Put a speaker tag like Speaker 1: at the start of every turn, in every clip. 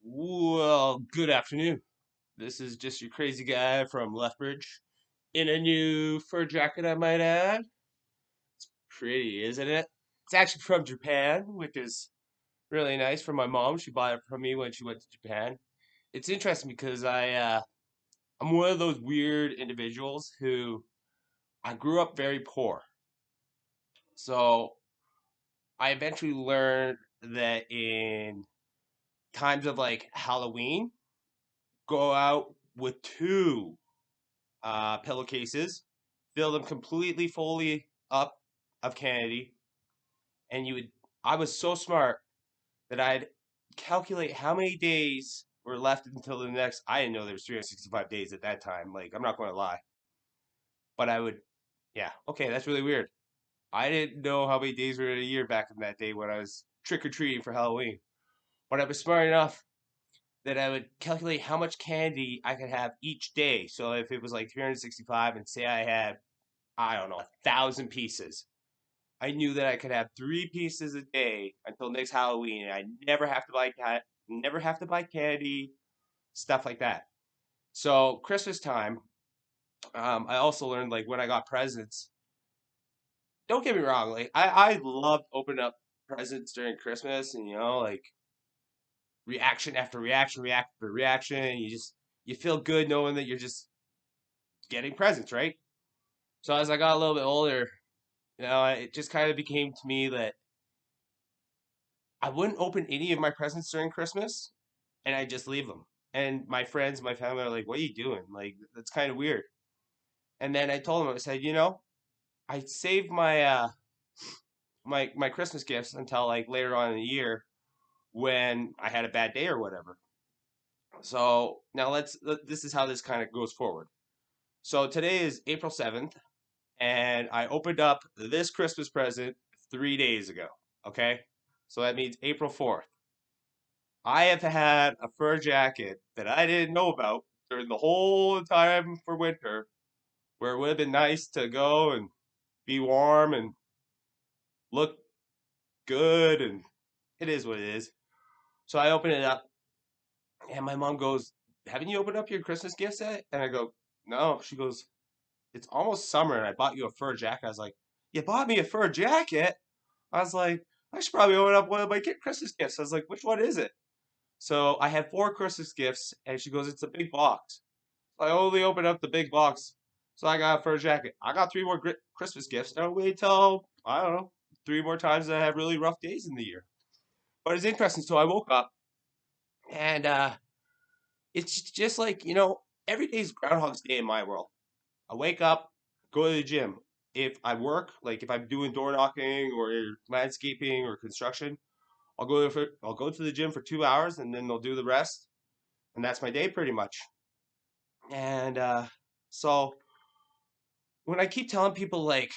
Speaker 1: Well, good afternoon. This is just your crazy guy from Lethbridge in a new fur jacket, I might add. Pretty, isn't it? It's actually from Japan, which is really nice for my mom. She bought it from me when she went to Japan. It's interesting because I'm one of those weird individuals who I grew up very poor. So I eventually learned that in times of like Halloween, go out with two pillowcases, fill them completely fully up of candy, and you would. I was so smart that I'd calculate how many days were left until the next. I didn't know there was 365 days at that time. Like I'm not going to lie, but I would. Yeah, okay, that's really weird. I didn't know how many days were in a year back in that day when I was trick or treating for Halloween. But I was smart enough that I would calculate how much candy I could have each day. So if it was like 365, and say I had, I don't know, 1,000 pieces, I knew that I could have 3 pieces a day until next Halloween, and I never have to never have to buy candy, stuff like that. So Christmas time, I also learned like when I got presents. Don't get me wrong, like I loved opening up presents during Christmas, and like reaction after reaction, reaction after reaction, and you feel good knowing that you're just getting presents, right? So as I got a little bit older, it just kind of became to me that I wouldn't open any of my presents during Christmas, and I just leave them. And my friends, my family are like, "What are you doing? Like that's kind of weird." And then I told them, I said, I saved my Christmas gifts until like later on in the year when I had a bad day or whatever. So now this is how this kind of goes forward. So today is April 7th, and I opened up this Christmas present 3 days ago. Okay, so that means April 4th. I have had a fur jacket that I didn't know about during the whole time for winter, where it would have been nice to go and be warm and look good, and it is what it is. So I open it up, and my mom goes, "Haven't you opened up your Christmas gifts yet?" And I go, "No." She goes, "It's almost summer, and I bought you a fur jacket." I was like, "You bought me a fur jacket?" I was like, "I should probably open up one of my Christmas gifts." I was like, "Which one is it?" So I had 4 Christmas gifts, and she goes, "It's a big box." I only opened up the big box, so I got a fur jacket. I got 3 more Christmas gifts, and I'll wait till, I don't know, 3 more times that I have really rough days in the year. But it's interesting. So I woke up, and it's just like, every day's Groundhog's Day in my world. I wake up, go to the gym. If I work, like if I'm doing door knocking or landscaping or construction, I'll go to the gym for 2 hours, and then they'll do the rest, and that's my day pretty much. And so when I keep telling people like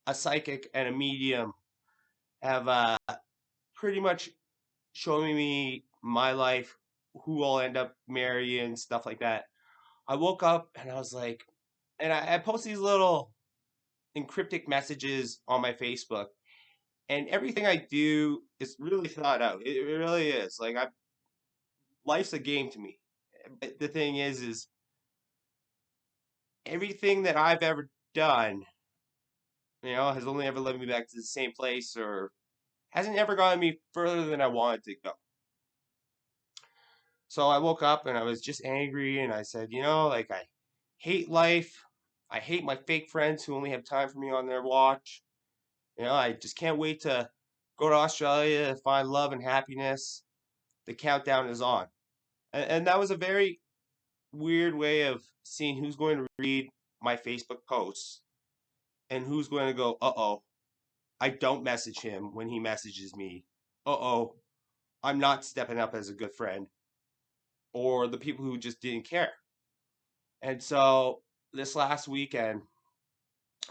Speaker 1: a psychic and a medium have pretty much shown me my life, who I'll end up marrying, stuff like that. I woke up and I was like, and I post these little encryptic messages on my Facebook, and everything I do is really thought out. It really is. Like life's a game to me. But the thing is everything that I've ever done, has only ever led me back to the same place or hasn't ever gotten me further than I wanted to go. So I woke up and I was just angry and I said, like I hate life. I hate my fake friends who only have time for me on their watch. I just can't wait to go to Australia to find love and happiness. The countdown is on. And that was a very weird way of seeing who's going to read my Facebook posts and who's going to go, uh-oh, I don't message him when he messages me. Uh-oh, I'm not stepping up as a good friend. Or the people who just didn't care. And so this last weekend,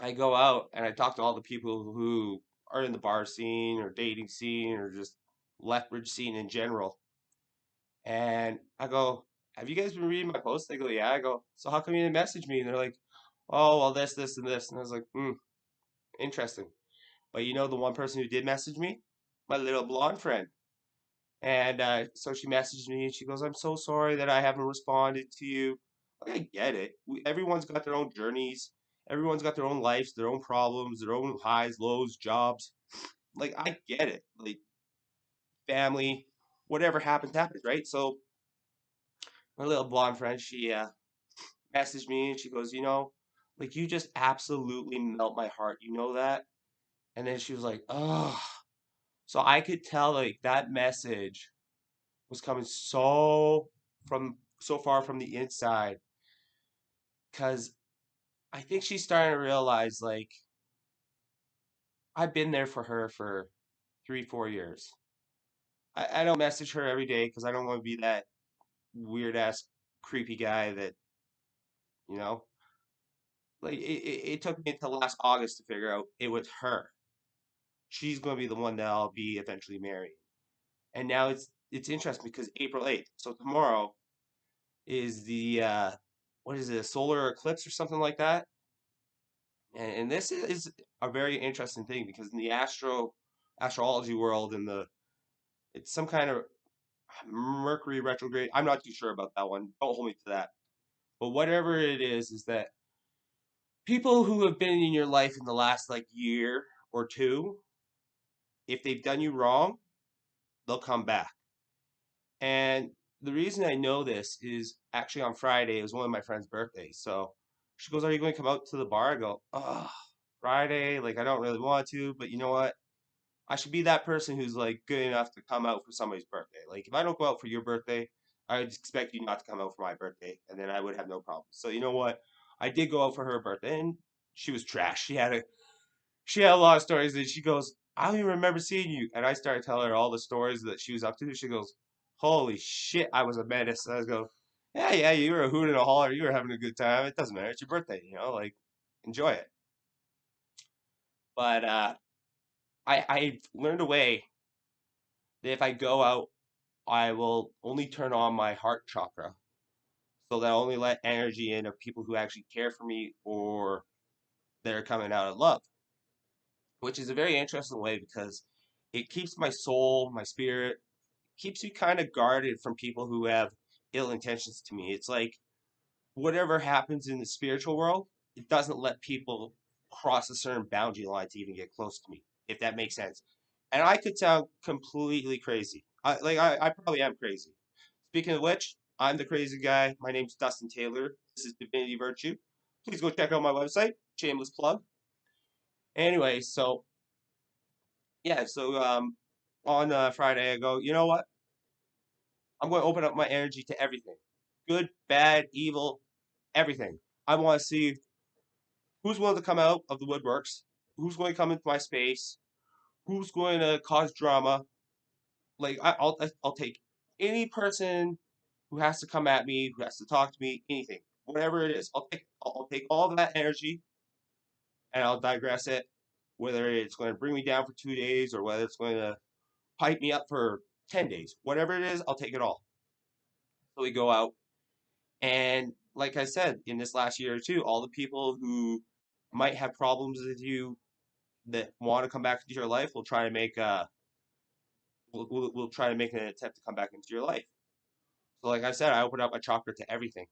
Speaker 1: I go out and I talk to all the people who are in the bar scene or dating scene or just Lethbridge scene in general. And I go, "Have you guys been reading my posts?" They go, "Yeah." I go, "So how come you didn't message me?" And they're like, "Oh, well, this, and this." And I was like, interesting. But the one person who did message me? My little blonde friend. And so she messaged me and she goes, "I'm so sorry that I haven't responded to you." Like, I get it. Everyone's got their own journeys. Everyone's got their own lives, their own problems, their own highs, lows, jobs. Like, I get it. Like, family, whatever happens, happens, right? So my little blonde friend, she messaged me and she goes, like, you just absolutely melt my heart. You know that? And then she was like, "Oh." So I could tell like that message was coming so far from the inside because I think she's starting to realize like I've been there for her for 3, 4 years. I don't message her every day because I don't want to be that weird ass creepy guy that you know like it took me until last August to figure out it was her. She's going to be the one that I'll be eventually marrying. And now it's interesting because April 8th, so tomorrow is the what is it, a solar eclipse or something like that. And this is a very interesting thing because in the astrology world and the it's some kind of Mercury retrograde. I'm not too sure about that one. Don't hold me to that. But whatever it is that people who have been in your life in the last like year or two, if they've done you wrong, they'll come back. And the reason I know this is actually on Friday. It was one of my friend's birthdays. So she goes, "Are you going to come out to the bar?" I go, "Oh, Friday. Like, I don't really want to, but you know what? I should be that person who's like good enough to come out for somebody's birthday. Like, if I don't go out for your birthday, I would expect you not to come out for my birthday, and then I would have no problem." So you know what? I did go out for her birthday, and she was trash. She had a lot of stories, and she goes, "I don't even remember seeing you." And I started telling her all the stories that she was up to. She goes, "Holy shit, I was a menace." And I go, "Yeah, yeah, you were a hoot and a holler. You were having a good time. It doesn't matter. It's your birthday, like enjoy it." But I learned a way that if I go out, I will only turn on my heart chakra, so that I only let energy in of people who actually care for me or that are coming out of love, which is a very interesting way because it keeps my soul, my spirit, keeps you kind of guarded from people who have ill intentions to me. It's like whatever happens in the spiritual world, it doesn't let people cross a certain boundary line to even get close to me, if that makes sense. And I could sound completely crazy. I probably am crazy. Speaking of which, I'm the crazy guy. My name's Dustin Taylor. This is Divinity Virtue. Please go check out my website. Shameless plug. Anyway, so yeah, so on Friday I go, you know what? I'm going to open up my energy to everything, good, bad, evil, everything. I want to see who's willing to come out of the woodworks, who's going to come into my space, who's going to cause drama. Like I'll take any person who has to come at me, who has to talk to me, anything, whatever it is. I'll take all of that energy and I'll digress it, whether it's going to bring me down for 2 days or whether it's going to pipe me up for 10 days. Whatever it is, I'll take it all. So we go out. And like I said, in this last year or two, all the people who might have problems with you that want to come back into your life will try to make will try to make an attempt to come back into your life. So like I said, I opened up my chakra to everything.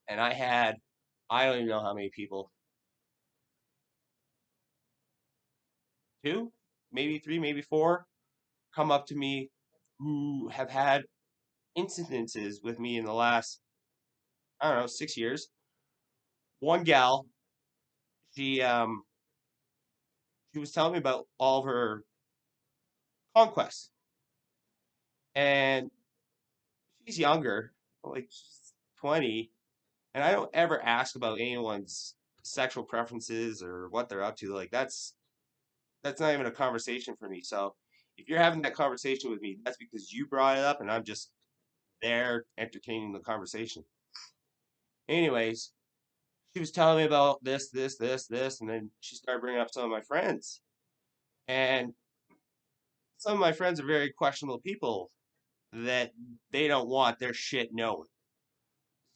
Speaker 1: And I don't even know how many people, two, maybe three, maybe four, come up to me who have had incidences with me in the last, I don't know, 6 years. One gal, she um she was telling me about all of her conquests. And she's younger, like she's 20, and I don't ever ask about anyone's sexual preferences or what they're up to. Like that's not even a conversation for me. So if you're having that conversation with me, that's because you brought it up and I'm just there entertaining the conversation. Anyways, she was telling me about this, and then she started bringing up some of my friends. And some of my friends are very questionable people that they don't want their shit known.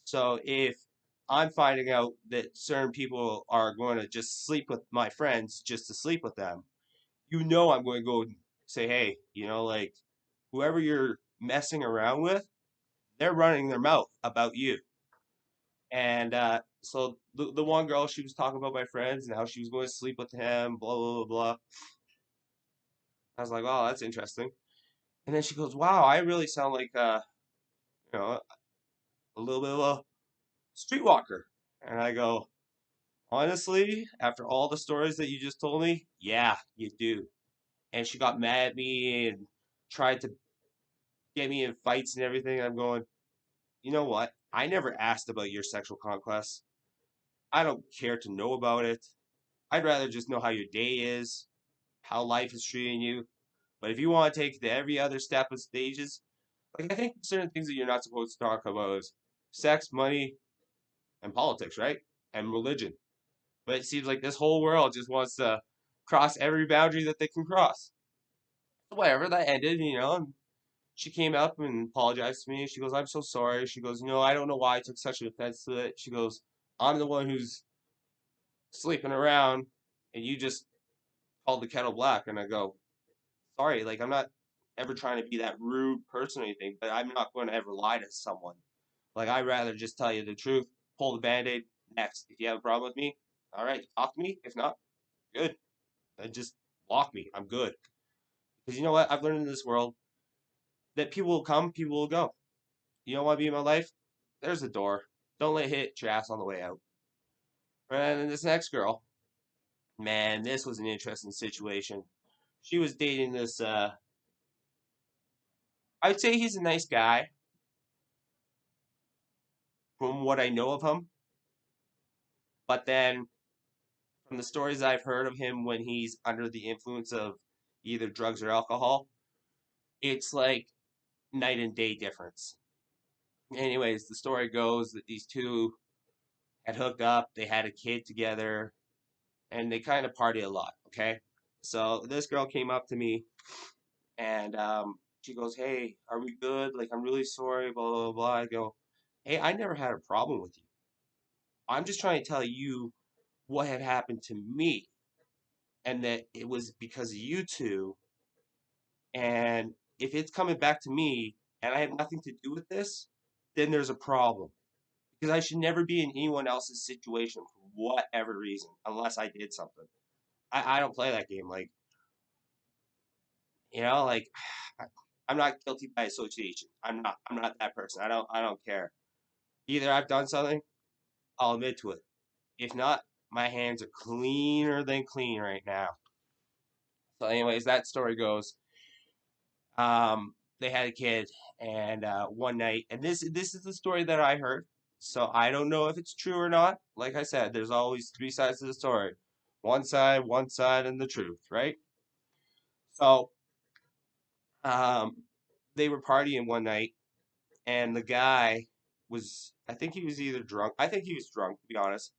Speaker 1: So if I'm finding out that certain people are going to just sleep with my friends just to sleep with them, I'm going to go say, hey, like whoever you're messing around with, they're running their mouth about you. And so the one girl, she was talking about my friends and how she was going to sleep with him, blah, blah, blah, blah. I was like, oh, that's interesting. And then she goes, wow, I really sound like, you know, a little bit of a streetwalker. And I go, honestly, after all the stories that you just told me, yeah, you do. And she got mad at me and tried to get me in fights and everything. I'm going, you know what? I never asked about your sexual conquest. I don't care to know about it. I'd rather just know how your day is, how life is treating you. But if you want to take it to every other step of stages, like I think certain things that you're not supposed to talk about is sex, money, and politics, right? And religion. But it seems like this whole world just wants to cross every boundary that they can cross. So whatever, that ended, and she came up and apologized to me. She goes, I'm so sorry. She goes, I don't know why I took such an offense to it. She goes, I'm the one who's sleeping around and you just called the kettle black. And I go, sorry, like I'm not ever trying to be that rude person or anything, but I'm not going to ever lie to someone. Like I'd rather just tell you the truth, pull the band-aid next. If you have a problem with me, all right, talk to me. If not, good. And just block me. I'm good. Because you know what? I've learned in this world that people will come, people will go. You don't want to be in my life? There's the door. Don't let it hit your ass on the way out. And then this next girl, man, this was an interesting situation. She was dating this, I'd say he's a nice guy from what I know of him. But then from the stories I've heard of him when he's under the influence of either drugs or alcohol, it's like night and day difference. Anyways, the story goes that these two had hooked up, they had a kid together, and they kind of party a lot, okay? So this girl came up to me and she goes, hey, are we good? Like, I'm really sorry, blah, blah, blah. I go, hey, I never had a problem with you. I'm just trying to tell you what had happened to me and that it was because of you two. And if it's coming back to me and I have nothing to do with this, then there's a problem. Because I should never be in anyone else's situation for whatever reason, unless I did something. I don't play that game. Like, like I'm not guilty by association. I'm not that person. I don't care. Either I've done something, I'll admit to it. If not, my hands are cleaner than clean right now. So, anyways, that story goes. They had a kid, and one night, and this is the story that I heard. So I don't know if it's true or not. Like I said, there's always three sides to the story. One side, and the truth, right? So um, they were partying one night, and the guy was, I think he was either drunk. I think he was drunk, to be honest.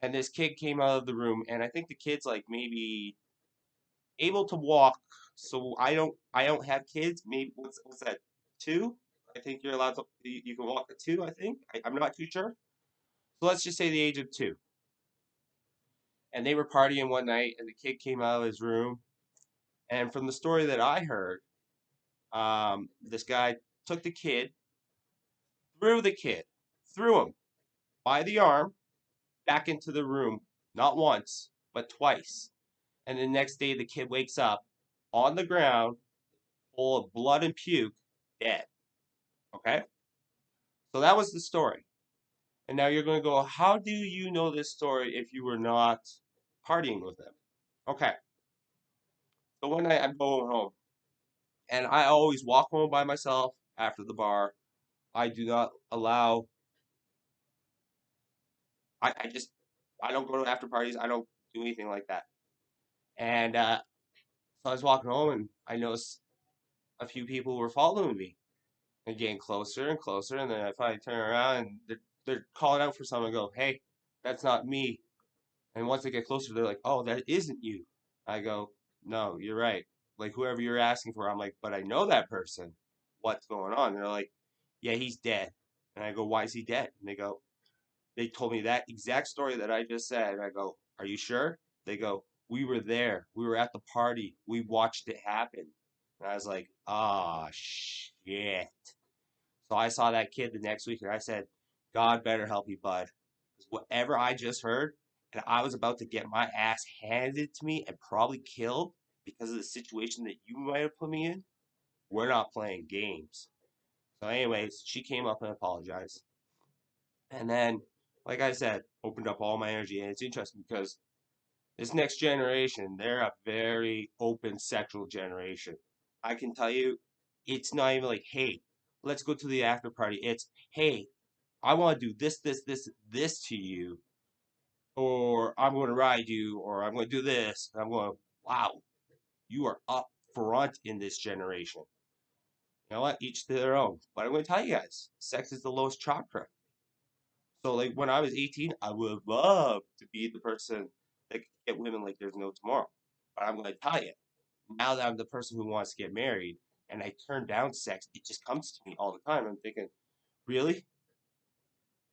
Speaker 1: And this kid came out of the room, and I think the kid's like maybe able to walk. So I don't have kids. Maybe what's that? Two? I think you're allowed to. You can walk at two. I think. I'm not too sure. So let's just say the age of two. And they were partying one night, and the kid came out of his room. And from the story that I heard, this guy took the kid, threw him by the arm back into the room, not once, but twice. And the next day, the kid wakes up on the ground, full of blood and puke, dead. Okay? So that was the story. And now you're going to go, how do you know this story if you were not partying with him? Okay. So one night I'm going home, and I always walk home by myself after the bar. I do not allow, I just, I don't go to after parties. I don't do anything like that. And so I was walking home, and I noticed a few people were following me and getting closer and closer. And then I finally turn around, and they're calling out for someone. I go, hey, that's not me. And once they get closer, they're like, oh, that isn't you. I go, no, you're right. Like, whoever you're asking for, I'm like, but I know that person. What's going on? And they're like, yeah, he's dead. And I go, why is he dead? And they told me that exact story that I just said. And I go, are you sure? They go, we were there. We were at the party. We watched it happen. And I was like, oh shit. So I saw that kid the next week and I said, God better help you, bud. 'Cause whatever I just heard, and I was about to get my ass handed to me and probably killed because of the situation that you might have put me in, we're not playing games. So, anyways, she came up and apologized. And then, like I said, opened up all my energy. And it's interesting because this next generation, they're a very open sexual generation. I can tell you, it's not even like, hey, let's go to the after party. It's, hey, I want to do this to you, or I'm going to ride you, or I'm going to do this. And I'm going, wow, you are up front in this generation. You know what? Each to their own. But I'm going to tell you guys, sex is the lowest chakra. So, like, when I was 18, I would love to be the person that could get women like there's no tomorrow. But I'm going to tell you, now that I'm the person who wants to get married and I turn down sex, it just comes to me all the time. I'm thinking, really?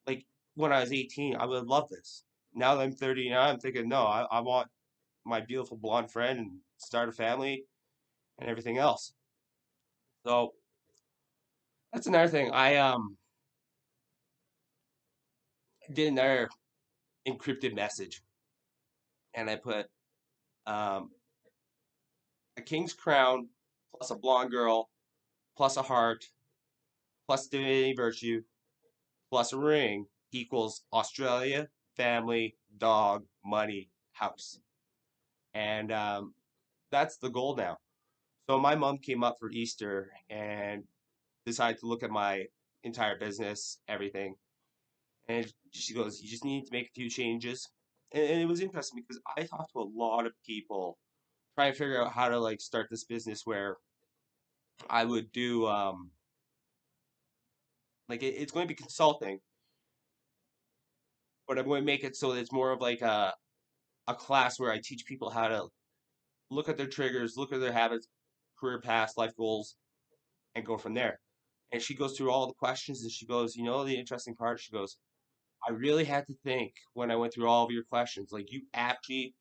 Speaker 1: Like when I was 18, I would love this. Now that I'm 39, I'm thinking, no, I want my beautiful blonde friend and start a family and everything else. So that's another thing. I did another encrypted message and I put um a king's crown plus a blonde girl plus a heart plus divinity virtue plus a ring equals Australia, family, dog, money, house. And that's the goal now. So my mom came up for Easter and decided to look at my entire business, everything. And she goes, you just need to make a few changes. And it was interesting because I talked to a lot of people trying to figure out how to like start this business where I would do like it's going to be consulting, but I'm going to make it so that it's more of like a class where I teach people how to look at their triggers, look at their habits, career paths, life goals, and go from there. And she goes through all the questions and she goes, you know, the interesting part, she goes, I really had to think when I went through all of your questions. Like you actually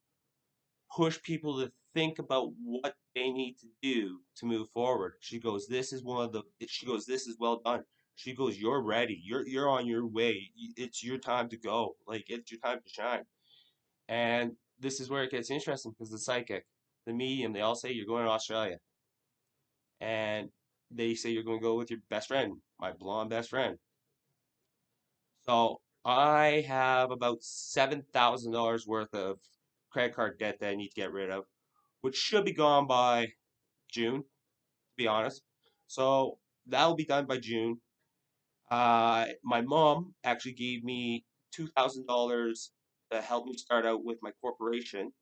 Speaker 1: push people to think about what they need to do to move forward. She goes, this is one of the she goes, this is well done. She goes, you're ready. You're on your way. It's your time to go. Like it's your time to shine. And this is where it gets interesting because the psychic, the medium, they all say you're going to Australia. And they say you're going to go with your best friend, my blonde best friend. So I have about $7,000 worth of credit card debt that I need to get rid of, which should be gone by June, to be honest. So that'll be done by June. My mom actually gave me $2,000 to help me start out with my corporation,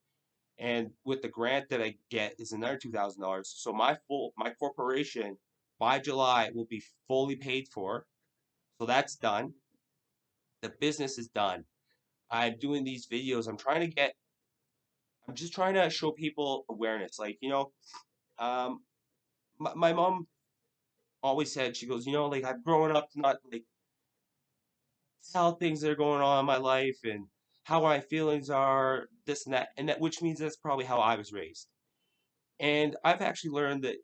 Speaker 1: and with the grant that I get is another $2,000. So my corporation by July will be fully paid for. So that's done. The business is done. I'm doing these videos. I'm just trying to show people awareness. Like, um, my mom always said, she goes, like I've grown up to not like tell things that are going on in my life and how my feelings are, this and that, which means that's probably how I was raised. And I've actually learned that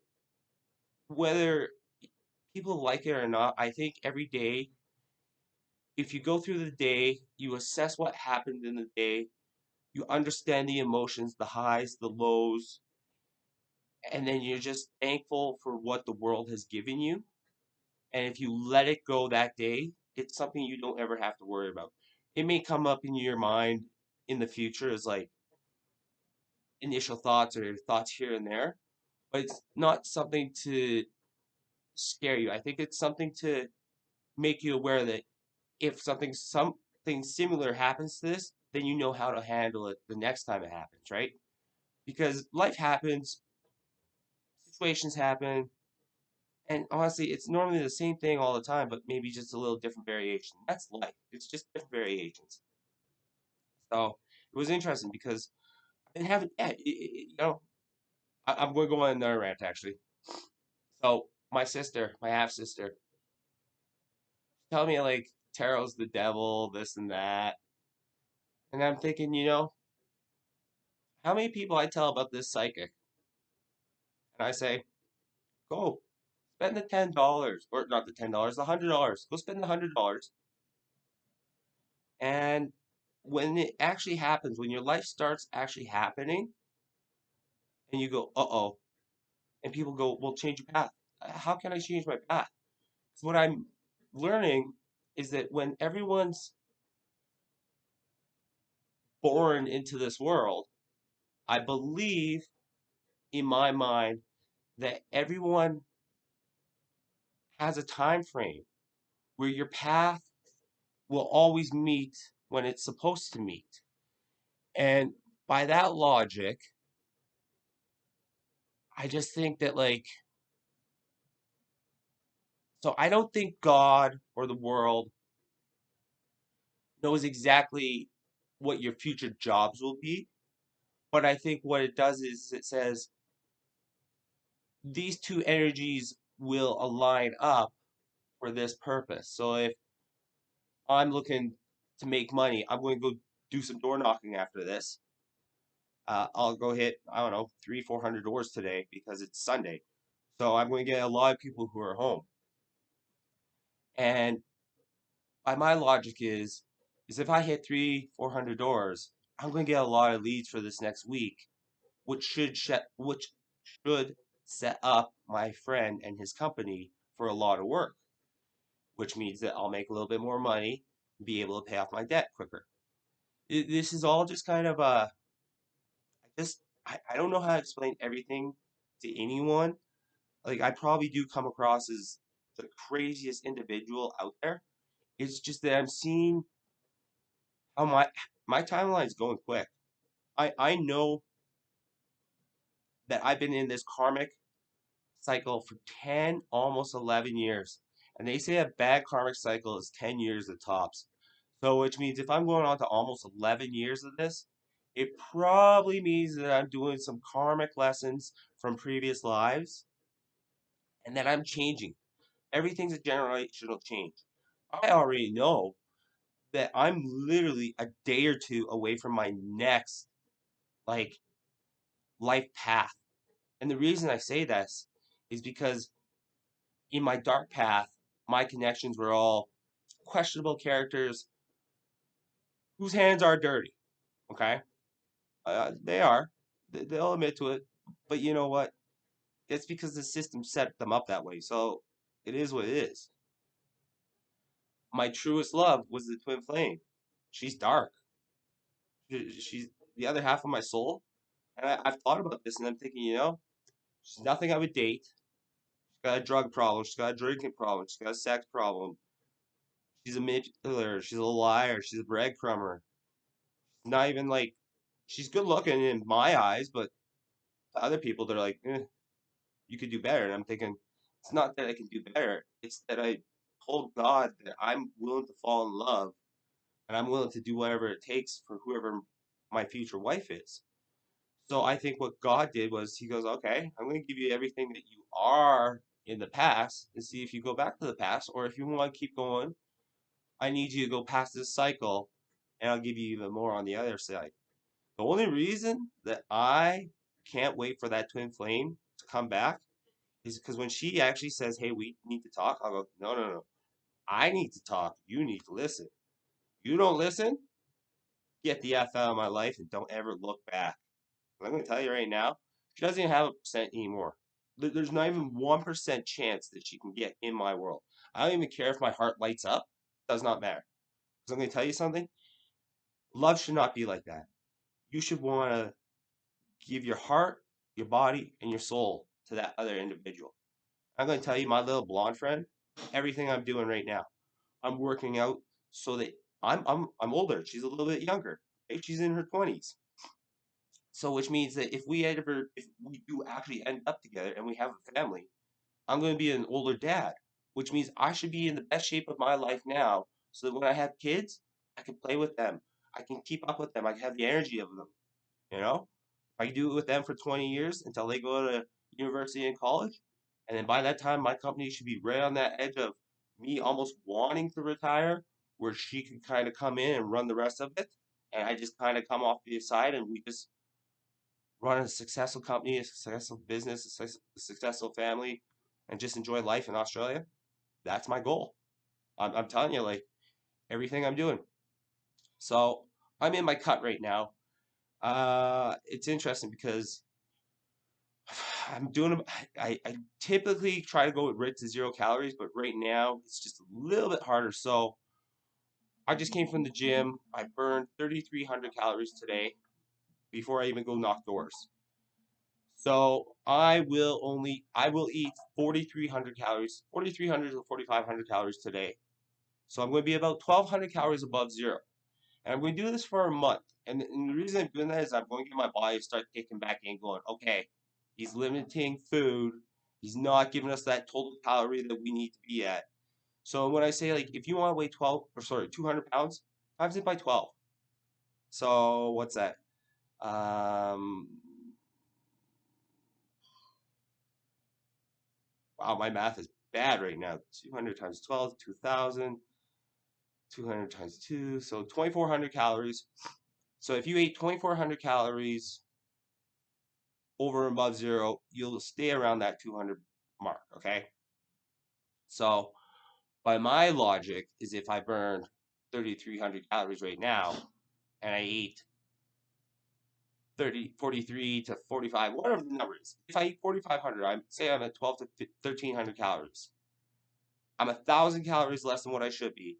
Speaker 1: whether people like it or not, I think every day, if you go through the day, you assess what happened in the day, you understand the emotions, the highs, the lows, and then you're just thankful for what the world has given you. And if you let it go that day, it's something you don't ever have to worry about. It may come up in your mind in the future as like initial thoughts or thoughts here and there, but it's not something to scare you. I think it's something to make you aware that if something similar happens to this, then you know how to handle it the next time it happens, right? Because life happens, situations happen, and honestly, it's normally the same thing all the time, but maybe just a little different variation. That's life. It's just different variations. So it was interesting because I didn't have, yeah, I'm going to go on another rant actually. So my sister, my half sister, tell me like tarot's the devil, this and that, and I'm thinking, how many people I tell about this psychic, and I say, Go spend the $10, or not the $10, the $100. Go spend the $100. And when it actually happens, when your life starts actually happening, and you go, uh-oh, and people go, well, change your path. How can I change my path? 'Cause what I'm learning is that when everyone's born into this world, I believe in my mind that everyone has a time frame where your path will always meet when it's supposed to meet. And by that logic, I just think that, like, so I don't think God or the world knows exactly what your future jobs will be. But I think what it does is it says these two energies will align up for this purpose. So if I'm looking to make money, I'm going to go do some door knocking after this. I'll go hit, I don't know, 300, 400 doors today because it's Sunday. So I'm going to get a lot of people who are home. And by my logic is if I hit 300, 400 doors, I'm going to get a lot of leads for this next week, which should set up my friend and his company for a lot of work, which means that I'll make a little bit more money, be able to pay off my debt quicker. This is all just kind of I don't know how to explain everything to anyone. Like, I probably do come across as the craziest individual out there. It's just that I'm seeing how my timeline is going quick. I know that I've been in this karmic cycle for 10, almost 11 years. And they say a bad karmic cycle is 10 years at tops. So, which means if I'm going on to almost 11 years of this, it probably means that I'm doing some karmic lessons from previous lives and that I'm changing. Everything's a generational change. I already know that I'm literally a day or two away from my next, like, life path. And the reason I say this is because in my dark path, my connections were all questionable characters whose hands are dirty. Okay, they are. They'll admit to it. But you know what? It's because the system set them up that way. So it is what it is. My truest love was the twin flame. She's dark. She's the other half of my soul. And I've thought about this, and I'm thinking, she's nothing I would date. She's got a drug problem. She's got a drinking problem. She's got a sex problem. She's a manipulator. She's a liar. She's a breadcrumber. Not even like she's good looking in my eyes, but to other people, they're like, you could do better. And I'm thinking, it's not that I can do better. It's that I told God that I'm willing to fall in love and I'm willing to do whatever it takes for whoever my future wife is. So I think what God did was he goes, okay, I'm going to give you everything that you are in the past and see if you go back to the past, or if you want to keep going, I need you to go past this cycle and I'll give you even more on the other side. The only reason that I can't wait for that twin flame to come back is because when she actually says, hey, we need to talk, I'll go, no, no, no. I need to talk. You need to listen. You don't listen, get the F out of my life and don't ever look back. I'm going to tell you right now, she doesn't even have a percent anymore. There's not even 1% chance that she can get in my world. I don't even care if my heart lights up. Does not matter. Because I'm going to tell you something. Love should not be like that. You should want to give your heart, your body, and your soul to that other individual. I'm going to tell you, my little blonde friend, everything I'm doing right now. I'm working out so that I'm older. She's a little bit younger. Okay? She's in her 20s. So which means that if we do actually end up together and we have a family, I'm going to be an older dad, which means I should be in the best shape of my life now so that when I have kids, I can play with them. I can keep up with them. I can have the energy of them, you know? If I can do it with them for 20 years until they go to university and college, and then by that time my company should be right on that edge of me almost wanting to retire, where she can kind of come in and run the rest of it, and I just kind of come off the side and we just run a successful company, a successful business, a successful family. and just enjoy life in Australia, that's my goal. I'm telling you, like everything I'm doing. So I'm in my cut right now. It's interesting because I'm doing. I typically try to go with rid to 0 calories, but right now it's just a little bit harder. So I just came from the gym. I burned 3,300 calories today before I even go knock doors. So I will eat 4,300 calories, 4,300 to 4,500 calories today. So I'm going to be about 1,200 calories above zero. And I'm going to do this for a month. And the reason I'm doing that is I'm going to get my body to start kicking back in, going, okay, he's limiting food. He's not giving us that total calorie that we need to be at. So when I say like, if you want to weigh 200 pounds, times it by 12. So what's that? Um, wow, my math is bad right now. 200 times 12, 2,000. 200 times 2, so 2,400 calories. So if you ate 2,400 calories over and above zero, you'll stay around that 200 mark, okay? So by my logic is if I burned 3,300 calories right now and I eat 43 to 45, whatever the number is. If I eat 4,500, I say I'm at 12 to 1,300 calories. I'm 1,000 calories less than what I should be,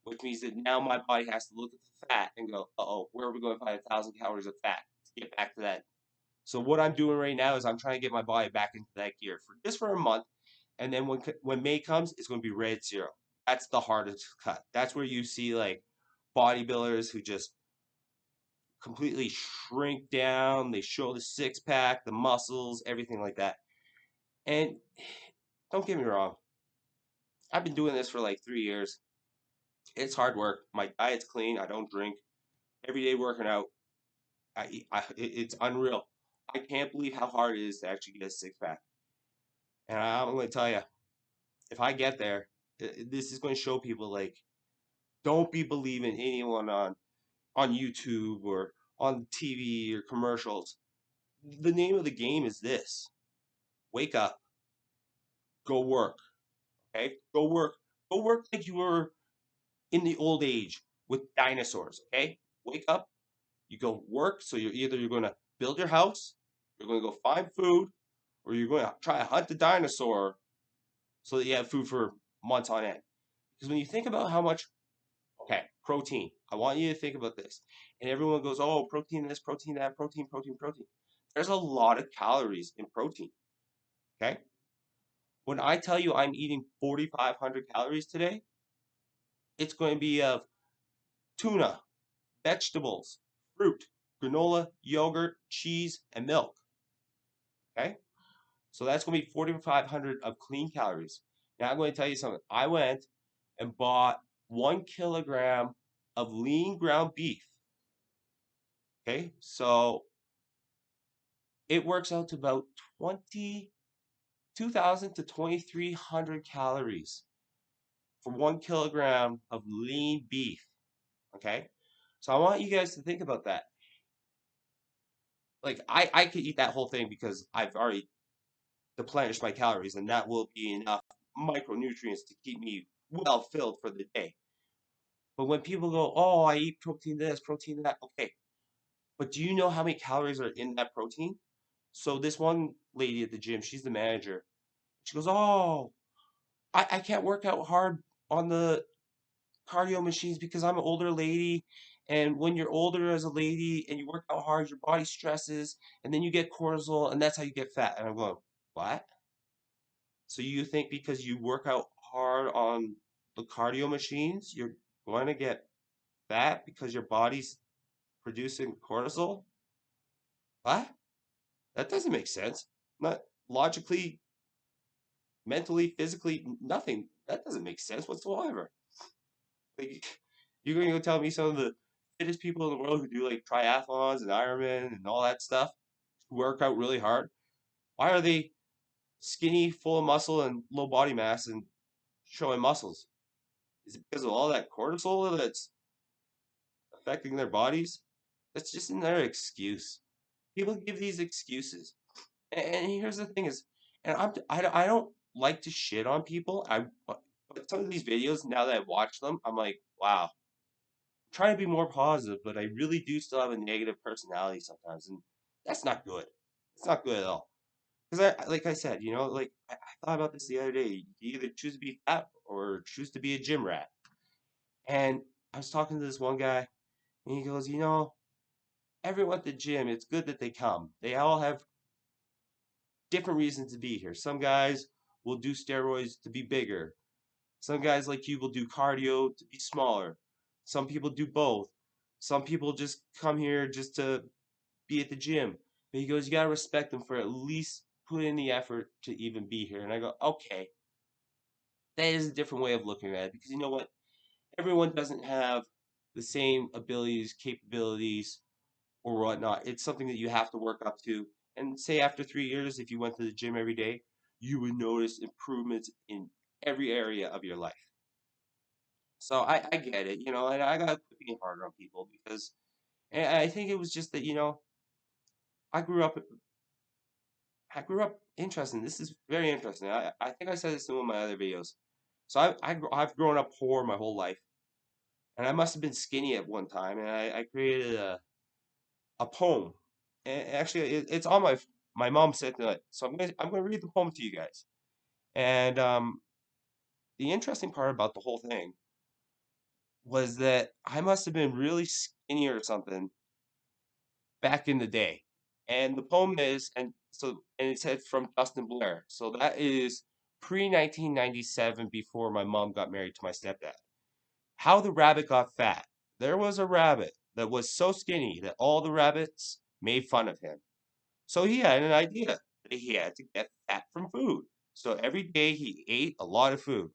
Speaker 1: which means that now my body has to look at the fat and go, uh-oh, where are we going to find 1,000 calories of fat to get back to that? So what I'm doing right now is I'm trying to get my body back into that gear for just for a month, and then when May comes, it's going to be red zero. That's the hardest cut. That's where you see like bodybuilders who just completely shrink down. They show the six pack, the muscles, everything like that. And don't get me wrong, I've been doing this for like 3 years. It's hard work. My diet's clean. I don't drink. Every day working out. It's unreal. I can't believe how hard it is to actually get a six pack. And I'm going to tell you, if I get there, this is going to show people like, don't be believing anyone on YouTube or on TV or commercials. The name of the game is this: wake up, go work. Okay, go work like you were in the old age with dinosaurs. Okay, wake up, you go work. So you're going to build your house, you're going to go find food, or you're going to try to hunt the dinosaur so that you have food for months on end. Because when you think about how much, okay, protein, I want you to think about this. And everyone goes, oh, protein this, protein that, protein, protein, protein. There's a lot of calories in protein. Okay. When I tell you I'm eating 4,500 calories today, it's going to be of tuna, vegetables, fruit, granola, yogurt, cheese, and milk. Okay. So that's going to be 4,500 of clean calories. Now I'm going to tell you something. I went and bought 1 kilogram of lean ground beef. Okay, so it works out to about 22,000 to 2,300 calories for 1 kilogram of lean beef. Okay, so I want you guys to think about that. Like I could eat that whole thing because I've already replenished my calories, and that will be enough micronutrients to keep me well filled for the day. But when people go, oh, I eat protein this, protein that, okay. But do you know how many calories are in that protein? So this one lady at the gym, she's the manager. She goes, oh, I can't work out hard on the cardio machines because I'm an older lady. And when you're older as a lady and you work out hard, your body stresses and then you get cortisol and that's how you get fat. And I'm going, what? So you think because you work out hard on the cardio machines, you're going to get fat because your body's producing cortisol? What? That doesn't make sense. Not logically, mentally, physically, nothing. That doesn't make sense whatsoever. Like, you're going to go tell me some of the fittest people in the world who do like triathlons and Ironman and all that stuff, who work out really hard. Why are they skinny, full of muscle, and low body mass and showing muscles? Is it because of all that cortisol that's affecting their bodies? That's just another excuse. People give these excuses. And here's the thing is, and I don't like to shit on people. But some of these videos, now that I watch them, I'm like, wow, I'm trying to be more positive, but I really do still have a negative personality sometimes, and that's not good. It's not good at all. Because like I said, like I thought about this the other day. You either choose to be fat or choose to be a gym rat. And I was talking to this one guy, and he goes, everyone at the gym, it's good that they come. They all have different reasons to be here. Some guys will do steroids to be bigger. Some guys like you will do cardio to be smaller. Some people do both. Some people just come here just to be at the gym. But he goes, you gotta respect them for at least putting in the effort to even be here. And I go, okay, that is a different way of looking at it because you know what? Everyone doesn't have the same abilities, capabilities, or whatnot. It's something that you have to work up to. And say after 3 years, if you went to the gym every day, you would notice improvements in every area of your life. So I get it, and I got to quit being harder on people because and I think it was just that, I grew up I grew up interesting. This is very interesting. I think I said this in one of my other videos. So I've grown up poor my whole life, and I must have been skinny at one time, and I created a poem. And actually, it's on my mom said that, so I'm gonna read the poem to you guys. And the interesting part about the whole thing was that I must have been really skinny or something back in the day. And the poem is, and it said from Justin Blair. So that is pre 1997 before my mom got married to my stepdad. How the rabbit got fat. There was a rabbit that was so skinny that all the rabbits made fun of him. So he had an idea that he had to get fat from food. So every day he ate a lot of food.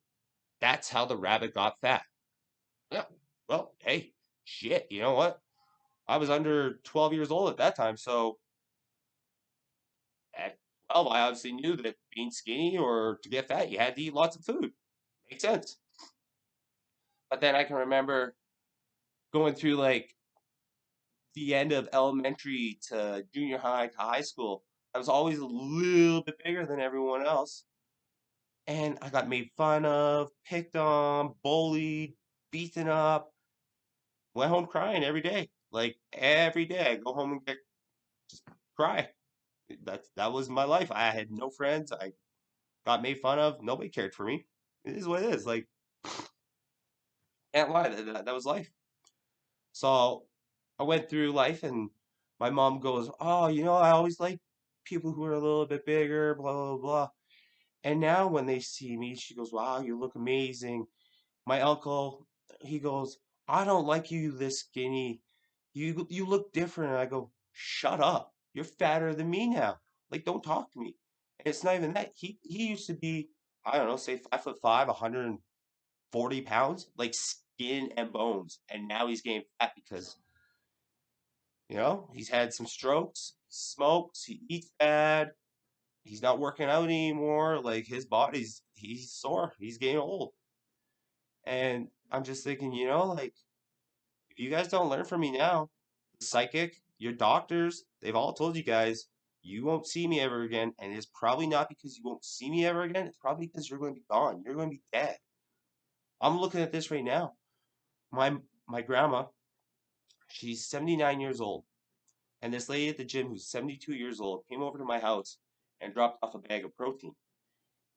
Speaker 1: That's how the rabbit got fat. Yeah. Well, hey, shit, you know what? I was under 12 years old at that time, so at 12, I obviously knew that being skinny or to get fat, you had to eat lots of food. Makes sense. But then I can remember going through like the end of elementary to junior high to high school. I was always a little bit bigger than everyone else. And I got made fun of, picked on, bullied, beaten up, went home crying every day. Like every day I go home and just cry. That was my life. I had no friends. I got made fun of. Nobody cared for me. It is what it is. Like, can't lie. That was life. So I went through life, and my mom goes, "Oh, I always like people who are a little bit bigger, blah, blah, blah." And now when they see me, she goes, "Wow, you look amazing." My uncle, he goes, "I don't like you this skinny. You look different." And I go, "Shut up. You're fatter than me now. Like, don't talk to me." And it's not even that. He used to be, I don't know, say 5'5", 140 pounds, like skin and bones. And now he's getting fat because, he's had some strokes, he smokes, he eats bad, he's not working out anymore. Like his he's sore, he's getting old. And I'm just thinking, like if you guys don't learn from me now, the psychic, your doctors, they've all told you guys you won't see me ever again. And it's probably not because you won't see me ever again. It's probably because you're going to be gone. You're going to be dead. I'm looking at this right now. My grandma, she's 79 years old. And this lady at the gym who's 72 years old came over to my house and dropped off a bag of protein.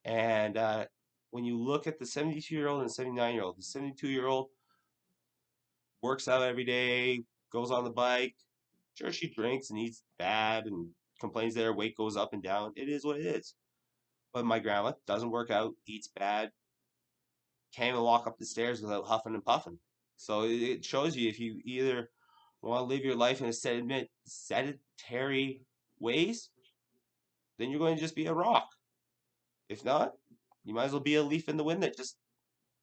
Speaker 1: And when you look at the 72-year-old and 79-year-old, the 72-year-old works out every day, goes on the bike. Sure, she drinks and eats bad and complains that her weight goes up and down. It is what it is. But my grandma doesn't work out, eats bad, can't even walk up the stairs without huffing and puffing. So it shows you if you either want to live your life in a sedentary ways, then you're going to just be a rock. If not, you might as well be a leaf in the wind that just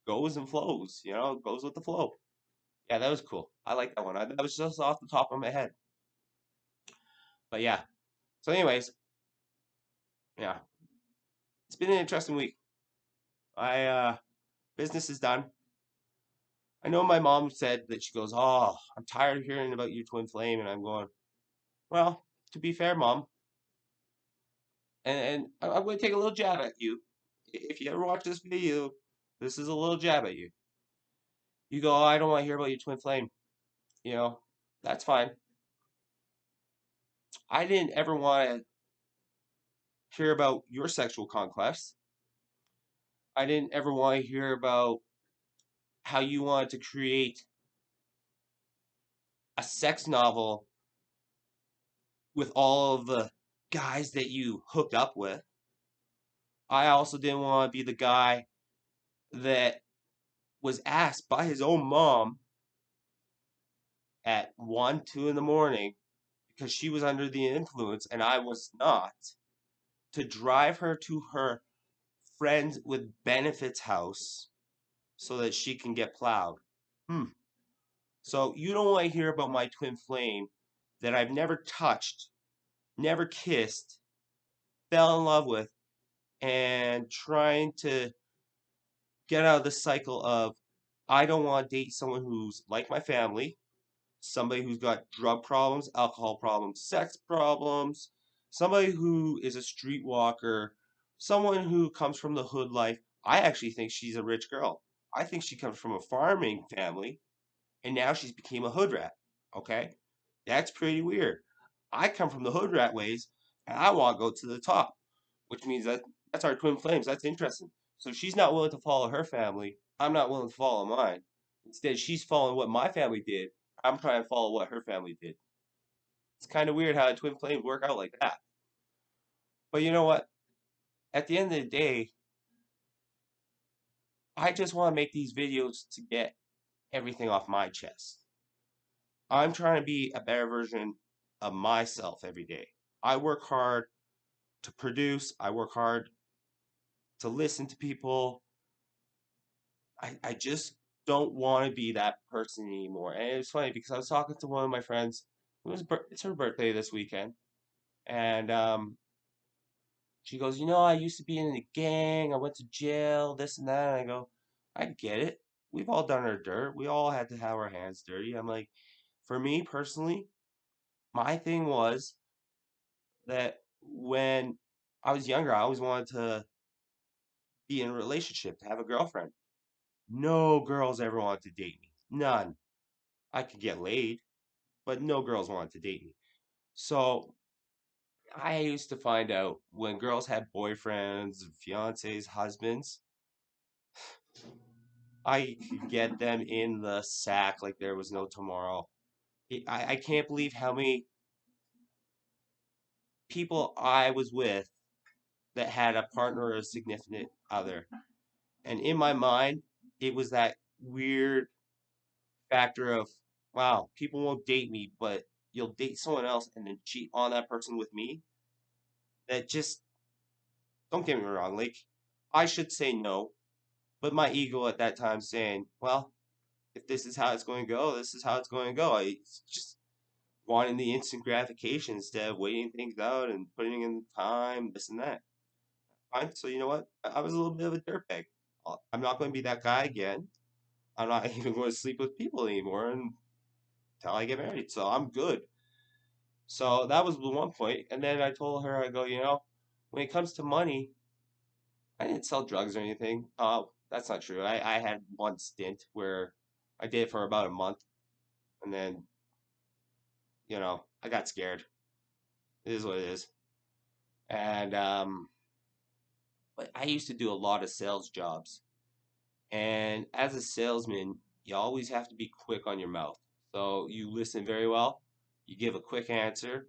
Speaker 1: goes and flows, goes with the flow. Yeah, that was cool. I like that one. That was just off the top of my head. But yeah. So, anyways, yeah, it's been an interesting week. I business is done. I know my mom said that she goes, "Oh, I'm tired of hearing about your twin flame," and I'm going, "Well, to be fair, mom, and I'm going to take a little jab at you. If you ever watch this video, this is a little jab at you. You go, oh, I don't want to hear about your twin flame. You know, that's fine. I didn't ever want to hear about your sexual conquest. I didn't ever want to hear about how you wanted to create a sex novel with all of the guys that you hooked up with. I also didn't want to be the guy that was asked by his own mom at 1, 2 in the morning because she was under the influence and I was not, to drive her to her friends with benefits house so that she can get plowed. Hmm. So you don't want to hear about my twin flame that I've never touched, never kissed, fell in love with, and trying to get out of the cycle of I don't want to date someone who's like my family, somebody who's got drug problems, alcohol problems, sex problems, somebody who is a streetwalker, someone who comes from the hood life. I actually think she's a rich girl. I think she comes from a farming family and now she's became a hood rat. Okay? That's pretty weird. I come from the hood rat ways and I want to go to the top, which means that that's our twin flames. That's interesting. So she's not willing to follow her family. I'm not willing to follow mine. Instead, she's following what my family did. I'm trying to follow what her family did. It's kind of weird how a twin flame work out like that. But you know what? At the end of the day, I just want to make these videos to get everything off my chest. I'm trying to be a better version of myself every day. I work hard to produce, I work hard to listen to people. I just don't want to be that person anymore. And it's funny because I was talking to one of my friends. It's her birthday this weekend, and she goes, I used to be in a gang. I went to jail, this and that. And I go, I get it. We've all done our dirt. We all had to have our hands dirty. I'm like, for me personally, my thing was that when I was younger, I always wanted to be in a relationship, to have a girlfriend. No girls ever wanted to date me. None. I could get laid, but no girls wanted to date me. So I used to find out when girls had boyfriends, fiancés, husbands, I could get them in the sack like there was no tomorrow. I can't believe how many people I was with that had a partner or a significant other. And in my mind, it was that weird factor of, wow, people won't date me, but you'll date someone else and then cheat on that person with me. That just, don't get me wrong, like, I should say no, but my ego at that time saying, well, if this is how it's going to go, this is how it's going to go. I just wanting the instant gratification instead of waiting things out and putting in the time, this and that. Fine. So you know what? I was a little bit of a dirtbag. I'm not going to be that guy again. I'm not even going to sleep with people anymore until I get married. So I'm good. So that was the one point. And then I told her, I go, when it comes to money, I didn't sell drugs or anything. That's not true. I had one stint where I did it for about a month, and then I got scared. It is what it is. And but I used to do a lot of sales jobs. And as a salesman, you always have to be quick on your mouth. So you listen very well, you give a quick answer,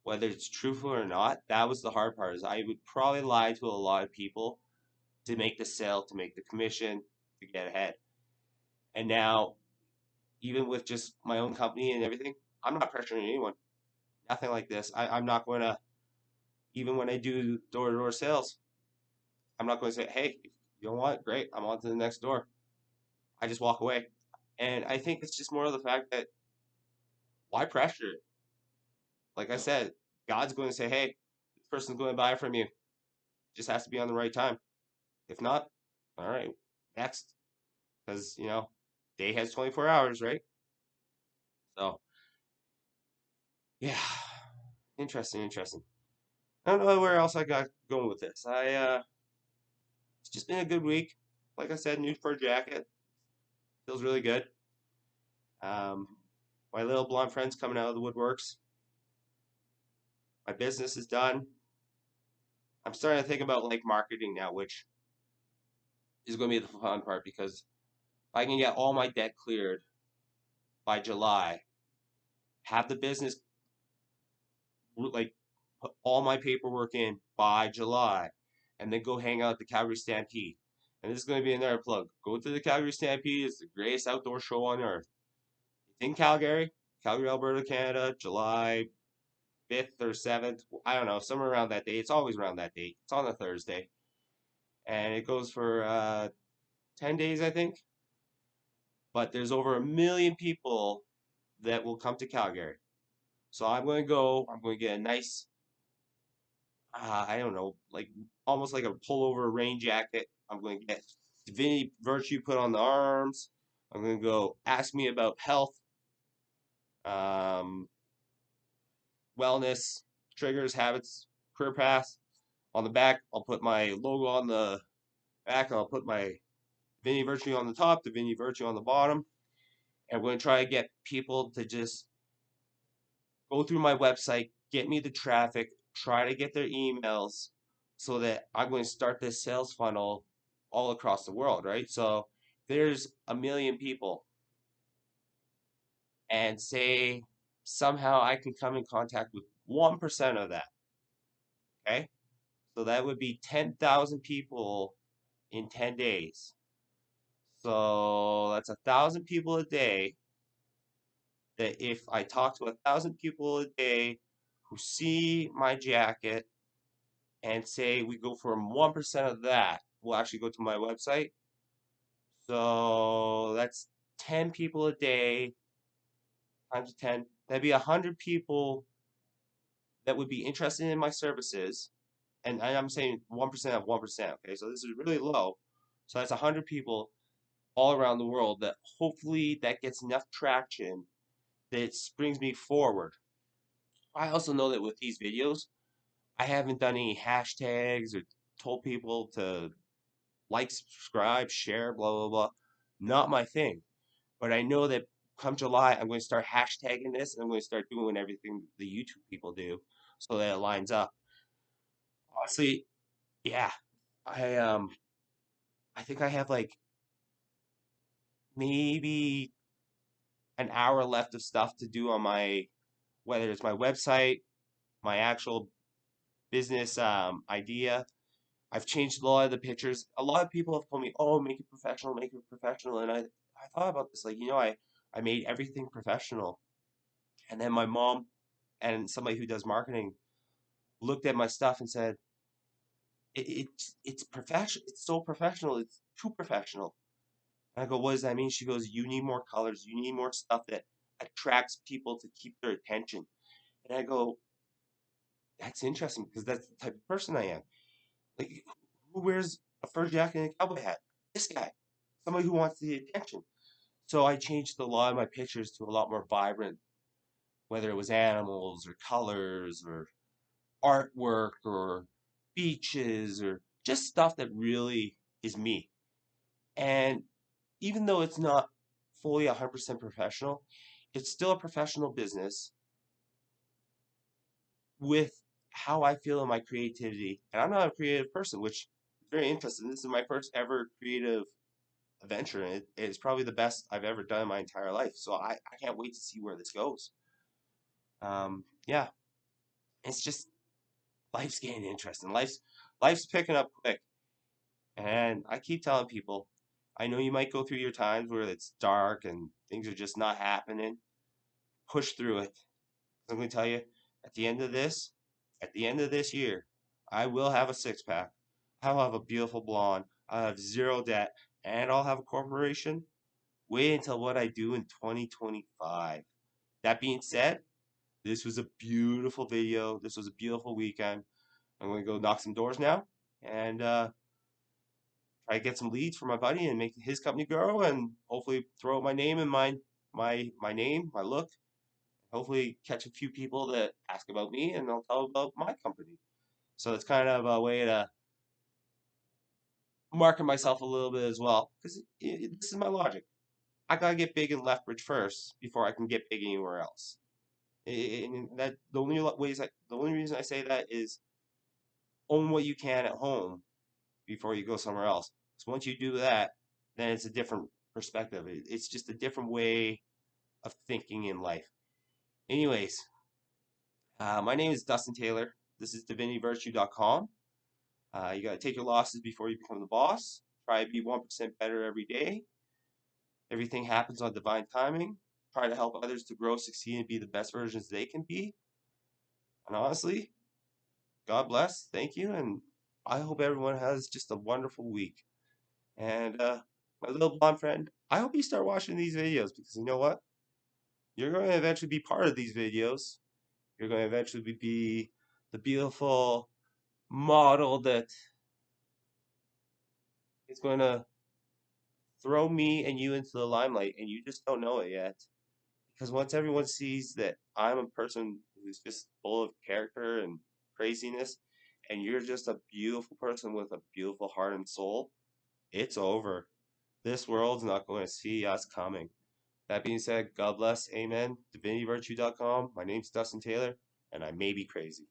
Speaker 1: whether it's truthful or not. That was the hard part is I would probably lie to a lot of people to make the sale, to make the commission, to get ahead. And now, even with just my own company and everything, I'm not pressuring anyone. Nothing like this. I'm not going to, even when I do door to door sales, I'm not going to say, hey, if you don't want it, great, I'm on to the next door. I just walk away. And I think it's just more of the fact that why pressure it? Like I said, God's going to say, hey, this person's going to buy it from you. Just has to be on the right time. If not, all right, next. Because, day has 24 hours, right? So, yeah, interesting, interesting. I don't know where else I got going with this. it's just been a good week. Like I said, new fur jacket feels really good. Um, my little blonde friend's coming out of the woodworks. My business is done. I'm starting to think about like marketing now, which is going to be the fun part because if I can get all my debt cleared by July, have the business like put all my paperwork in by July, and then go hang out at the Calgary Stampede. And this is going to be another plug. Go to the Calgary Stampede. It's the greatest outdoor show on earth. It's in Calgary, Calgary, Alberta, Canada, July 5th or 7th. I don't know, somewhere around that date. It's always around that date. It's on a Thursday. And it goes for 10 days, I think. But there's over 1 million people that will come to Calgary. So I'm going to go. I'm going to get a nice, I don't know, like almost like a pullover rain jacket. I'm going to get Divinity Virtue put on the arms. I'm going to go ask me about health, um, wellness, triggers, habits, career path. On the back, I'll put my logo on the back, and I'll put my Divinity Virtue on the top, Divinity Virtue on the bottom. And we're going to try to get people to just go through my website, get me the traffic, try to get their emails so that I'm going to start this sales funnel all across the world, right? So there's 1 million people, and say somehow I can come in contact with 1% of that, okay? So that would be 10,000 people in 10 days. So that's 1,000 people a day. That if I talk to 1,000 people a day who see my jacket and say we go for 1% of that, will actually go to my website. So that's 10 people a day times 10. That'd be 100 people that would be interested in my services. And I'm saying 1% of 1%. Okay, so this is really low. So that's 100 people all around the world that hopefully that gets enough traction that it springs me forward. I also know that with these videos, I haven't done any hashtags or told people to like, subscribe, share, blah, blah, blah. Not my thing. But I know that come July, I'm going to start hashtagging this and I'm going to start doing everything the YouTube people do so that it lines up. Honestly, yeah, I think I have like maybe an hour left of stuff to do on my, whether it's my website, my actual business idea. I've changed a lot of the pictures. A lot of people have told me, "Oh, make it professional, make it professional." And I thought about this, like, I made everything professional. And then my mom and somebody who does marketing looked at my stuff and said, it's professional. It's so professional. It's too professional." And I go, "What does that mean?" She goes, "You need more colors. You need more stuff that attracts people to keep their attention." And I go, "That's interesting because that's the type of person I am. Like, who wears a fur jacket and a cowboy hat? This guy, somebody who wants the attention." So I changed a lot of my pictures to a lot more vibrant, whether it was animals or colors or artwork or beaches or just stuff that really is me. And even though it's not fully 100% professional, it's still a professional business with how I feel in my creativity. And I'm not a creative person, which is very interesting. This is my first ever creative adventure, and it's probably the best I've ever done in my entire life. So I can't wait to see where this goes. Yeah, it's just life's getting interesting. Life's picking up quick, and I keep telling people, I know you might go through your times where it's dark and things are just not happening. Push through it. I'm going to tell you, at the end of this, at the end of this year, I will have a six pack. I'll have a beautiful blonde. I'll have zero debt, and I'll have a corporation. Wait until what I do in 2025. That being said, this was a beautiful video. This was a beautiful weekend. I'm going to go knock some doors now and try to get some leads for my buddy and make his company grow, and hopefully throw out my name and my name, my look. Hopefully catch a few people that ask about me, and I'll tell about my company. So it's kind of a way to market myself a little bit as well because this is my logic. I gotta get big in Lethbridge first before I can get big anywhere else. And that the only reason I say that is own what you can at home before you go somewhere else. Because once you do that, then it's a different perspective. It's just a different way of thinking in life. Anyways, my name is Dustin Taylor. This is divinityvirtue.com. You got to take your losses before you become the boss. Try to be 1% better every day. Everything happens on divine timing. Try to help others to grow, succeed, and be the best versions they can be. And honestly, God bless. Thank you. And I hope everyone has just a wonderful week. And my little blonde friend, I hope you start watching these videos because you know what? You're going to eventually be part of these videos. You're going to eventually be the beautiful model that is going to throw me and you into the limelight, and you just don't know it yet. Because once everyone sees that I'm a person who's just full of character and craziness, and you're just a beautiful person with a beautiful heart and soul, it's over. This world's not going to see us coming. That being said, God bless, amen. DivinityVirtue.com. My name's Dustin Taylor, and I may be crazy.